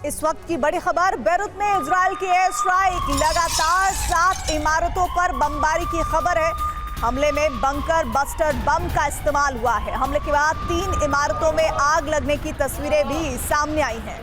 इस वक्त की बड़ी खबर, बेरूत में इजराइल की एयर स्ट्राइक। लगातार 7 इमारतों पर बमबारी की खबर है। हमले में बंकर बस्टर बम का इस्तेमाल हुआ है। हमले के बाद 3 इमारतों में आग लगने की तस्वीरें भी सामने आई हैं।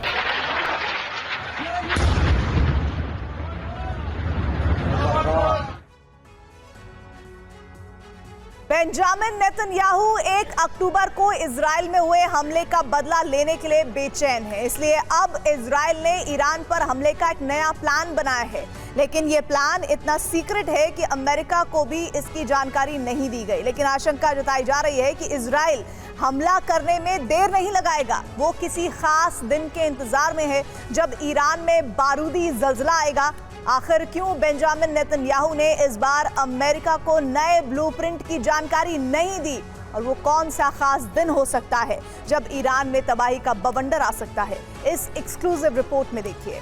बेंजामिन नेतन्याहू 1 अक्टूबर को इजराइल में हुए हमले का बदला लेने के लिए बेचैन है। इसलिए अब इजराइल ने ईरान पर हमले का एक नया प्लान बनाया है। लेकिन यह प्लान इतना सीक्रेट है कि अमेरिका को भी इसकी जानकारी नहीं दी गई। लेकिन आशंका जताई जा रही है कि इजराइल हमला करने में देर नहीं लगाएगा। वो किसी खास दिन के इंतजार में है जब ईरान में बारूदी जल्जला आएगा। आखिर क्यों बेंजामिन नेतन्याहू ने इस बार अमेरिका को नए ब्लूप्रिंट की जानकारी नहीं दी, और वो कौन सा खास दिन हो सकता है जब ईरान में तबाही का बवंडर आ सकता है, इस एक्सक्लूसिव रिपोर्ट में देखिए।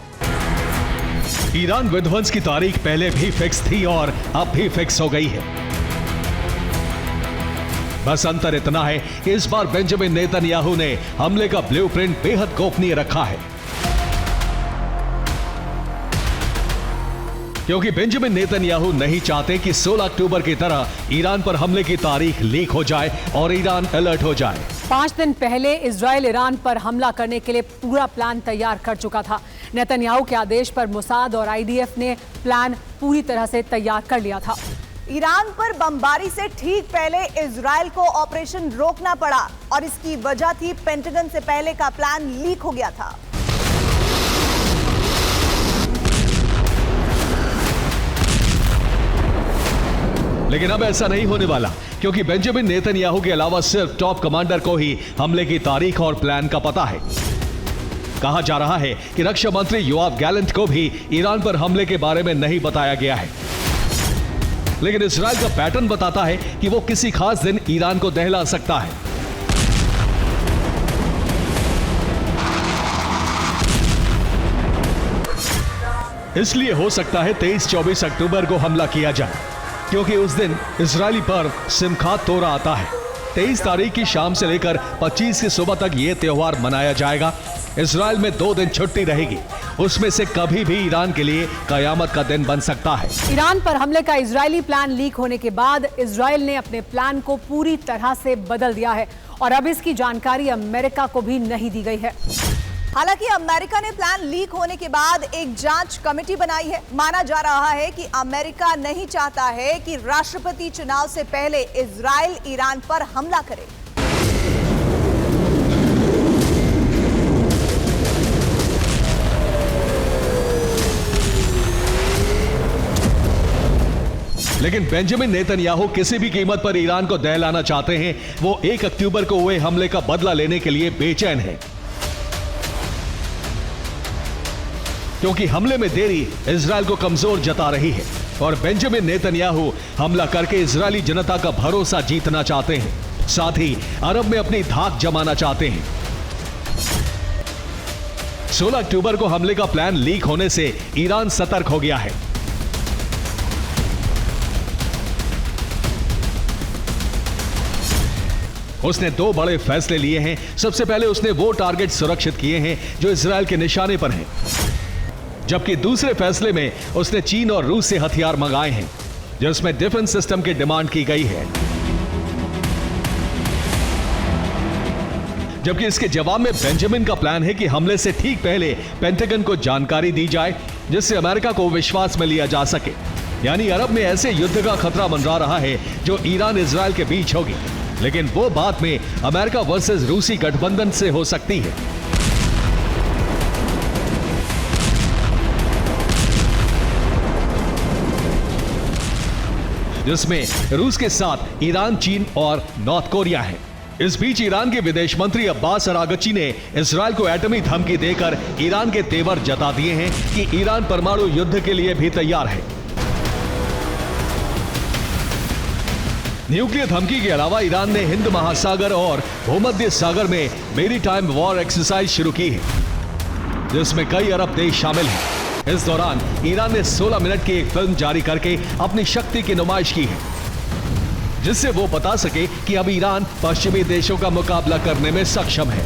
ईरान विध्वंस की तारीख पहले भी फिक्स थी और अब भी फिक्स हो गई है। बस अंतर इतना है कि इस बार बेंजामिन नेतन्याहू ने हमले का ब्लूप्रिंट बेहद गोपनीय रखा है, क्योंकि बेंजामिन नेतन्याहू नहीं चाहते कि 16 अक्टूबर की तरह ईरान पर हमले की तारीख लीक हो जाए और ईरान अलर्ट हो जाए। 5 दिन पहले इजराइल ईरान पर हमला करने के लिए पूरा प्लान तैयार कर चुका था। नेतन्याहू के आदेश पर मोसाद और आईडीएफ ने प्लान पूरी तरह से तैयार कर लिया था। ईरान पर बमबारी से ठीक पहले इजराइल को ऑपरेशन रोकना पड़ा, और इसकी वजह थी पेंटागन से पहले का प्लान लीक हो गया था। लेकिन अब ऐसा नहीं होने वाला, क्योंकि बेंजामिन नेतन्याहू के अलावा सिर्फ टॉप कमांडर को ही हमले की तारीख और प्लान का पता है। कहा जा रहा है कि रक्षा मंत्री योआव गैलेंट को भी ईरान पर हमले के बारे में नहीं बताया गया है। लेकिन इजराइल का पैटर्न बताता है कि वो किसी खास दिन ईरान को दहला सकता है। इसलिए हो सकता है 23-24 अक्टूबर को हमला किया जाए, क्योंकि उस दिन इजरायली पर्व सिमखात तोरा आता है। 23 तारीख की शाम से लेकर 25 की सुबह तक यह त्योहार मनाया जाएगा। इजराइल में 2 दिन छुट्टी रहेगी। उसमें से कभी भी ईरान के लिए कयामत का दिन बन सकता है। ईरान पर हमले का इजरायली प्लान लीक होने के बाद इजराइल ने अपने प्लान को पूरी तरह से बदल दिया है, और अब इसकी जानकारी अमेरिका को भी नहीं दी गई है। हालांकि अमेरिका ने प्लान लीक होने के बाद एक जांच कमेटी बनाई है। माना जा रहा है कि अमेरिका नहीं चाहता है कि राष्ट्रपति चुनाव से पहले इजराइल ईरान पर हमला करे। लेकिन बेंजामिन नेतन्याहू किसी भी कीमत पर ईरान को दहलाना चाहते हैं। वो 1 अक्टूबर को हुए हमले का बदला लेने के लिए बेचैन है, क्योंकि हमले में देरी इजराइल को कमजोर जता रही है, और बेंजामिन नेतन्याहू हमला करके इजरायली जनता का भरोसा जीतना चाहते हैं। साथ ही अरब में अपनी धाक जमाना चाहते हैं। 16 अक्टूबर को हमले का प्लान लीक होने से ईरान सतर्क हो गया है। उसने 2 बड़े फैसले लिए हैं। सबसे पहले उसने वो टारगेट सुरक्षित किए हैं जो इजराइल के निशाने पर हैं, जबकि दूसरे फैसले में उसने चीन और रूस से हथियार मंगाए हैं, जिसमें डिफेंस सिस्टम की डिमांड की गई है। जबकि इसके जवाब में बेंजामिन का प्लान है कि हमले से ठीक पहले पेंटागन को जानकारी दी जाए, जिससे अमेरिका को विश्वास में लिया जा सके। यानी अरब में ऐसे युद्ध का खतरा मंडरा रहा है जो ईरान इजराइल के बीच होगी, लेकिन वो बाद में अमेरिका वर्सेस रूसी गठबंधन से हो सकती है। जिसमें रूस के साथ ईरान, चीन और नॉर्थ कोरिया है। इस बीच ईरान के विदेश मंत्री अब्बास अरागची ने इजराइल को एटमी धमकी देकर ईरान के तेवर जता दिए हैं कि ईरान परमाणु युद्ध के लिए भी तैयार है। न्यूक्लियर धमकी के अलावा ईरान ने हिंद महासागर और भूमध्य सागर में मैरीटाइम वॉर एक्सरसाइज शुरू की है, जिसमें कई अरब देश शामिल हैं। इस दौरान ईरान ने 16 मिनट की एक फिल्म जारी करके अपनी शक्ति की नुमाइश की है, जिससे वो बता सके कि अब ईरान पश्चिमी देशों का मुकाबला करने में सक्षम है।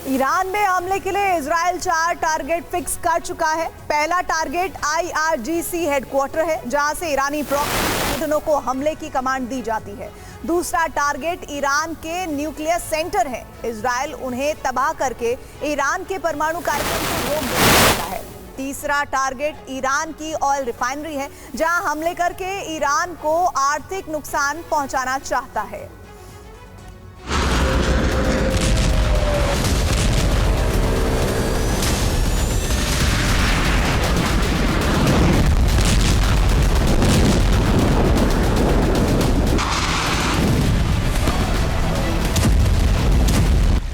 ईरान में हमले के लिए इजराइल 4 टारगेट फिक्स कर चुका है। पहला टारगेट IRGC हेडक्वार्टर है, जहां से ईरानी प्रॉक्सी संगठनों को हमले की कमांड दी जाती है। दूसरा टारगेट ईरान के न्यूक्लियर सेंटर है। इजराइल उन्हें तबाह करके ईरान के परमाणु कार्यक्रम को रोक देता है। तीसरा टारगेट ईरान की ऑयल रिफाइनरी है, जहां हमले करके ईरान को आर्थिक नुकसान पहुंचाना चाहता है।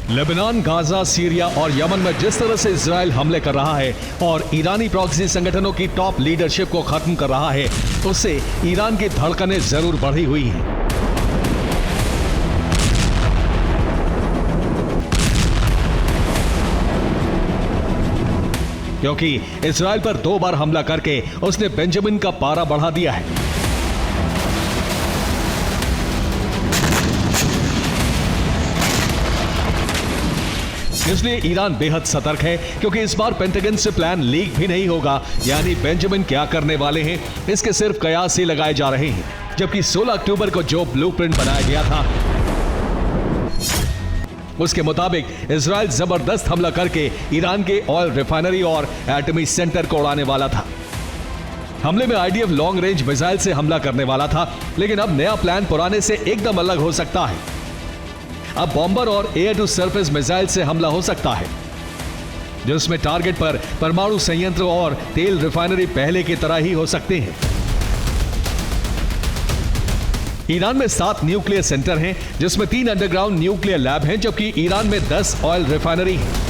लेबनान, गाजा, सीरिया और यमन में जिस तरह से इजराइल हमले कर रहा है और ईरानी प्रॉक्सी संगठनों की टॉप लीडरशिप को खत्म कर रहा है, उससे ईरान की धड़कनें जरूर बढ़ी हुई हैं। क्योंकि इजराइल पर 2 बार हमला करके उसने बेंजामिन का पारा बढ़ा दिया है। इसलिए ईरान बेहद सतर्क है, क्योंकि इस बार पेंटागन से प्लान लीक भी नहीं होगा। यानी बेंजामिन क्या करने वाले हैं, इसके सिर्फ कयास ही लगाए जा रहे हैं। जबकि 16 अक्टूबर को जो ब्लूप्रिंट बनाया गया था, उसके मुताबिक इजराइल जबरदस्त हमला करके ईरान के ऑयल रिफाइनरी और एटमी सेंटर को उड़ाने वाला था। हमले में IDF लॉन्ग रेंज मिसाइल से हमला करने वाला था, लेकिन अब नया प्लान पुराने से एकदम अलग हो सकता है। अब बॉम्बर और एयर टू सरफेस मिसाइल से हमला हो सकता है, जिसमें टारगेट पर परमाणु संयंत्र और तेल रिफाइनरी पहले की तरह ही हो सकते हैं। ईरान में 7 न्यूक्लियर सेंटर हैं, जिसमें 3 अंडरग्राउंड न्यूक्लियर लैब हैं, जबकि ईरान में 10 ऑयल रिफाइनरी हैं।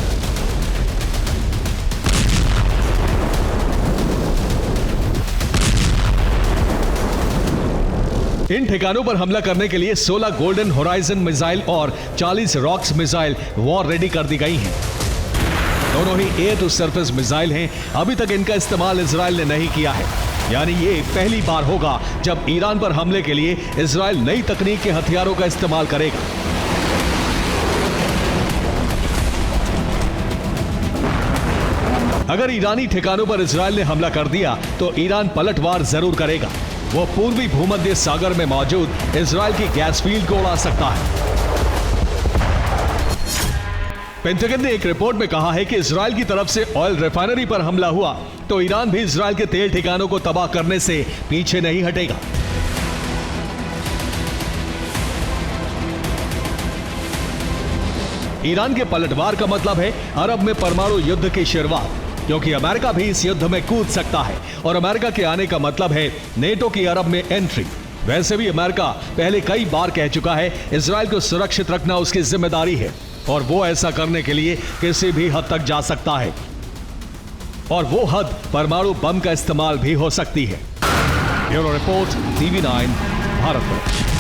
इन ठिकानों पर हमला करने के लिए 16 गोल्डन होराइजन मिसाइल और 40 रॉक्स मिसाइल वॉर रेडी कर दी गई हैं। दोनों ही एयर टू सरफेस मिसाइल हैं। अभी तक इनका इस्तेमाल इजराइल ने नहीं किया है, यानी ये पहली बार होगा जब ईरान पर हमले के लिए इजराइल नई तकनीक के हथियारों का इस्तेमाल करेगा। अगर ईरानी ठिकानों पर इजराइल ने हमला कर दिया तो ईरान पलटवार जरूर करेगा। वो पूर्वी भूमध्य सागर में मौजूद इजराइल की गैस फील्ड को उड़ा सकता है। पेंटागन ने एक रिपोर्ट में कहा है कि इजराइल की तरफ से ऑयल रिफाइनरी पर हमला हुआ तो ईरान भी इजराइल के तेल ठिकानों को तबाह करने से पीछे नहीं हटेगा। ईरान के पलटवार का मतलब है अरब में परमाणु युद्ध की शुरुआत, क्योंकि अमेरिका भी इस युद्ध में कूद सकता है और अमेरिका के आने का मतलब है नेटो की अरब में एंट्री। वैसे भी अमेरिका पहले कई बार कह चुका है इजराइल को सुरक्षित रखना उसकी जिम्मेदारी है, और वो ऐसा करने के लिए किसी भी हद तक जा सकता है, और वो हद परमाणु बम का इस्तेमाल भी हो सकती है। ब्यूरो रिपोर्ट, TV9 भारत में।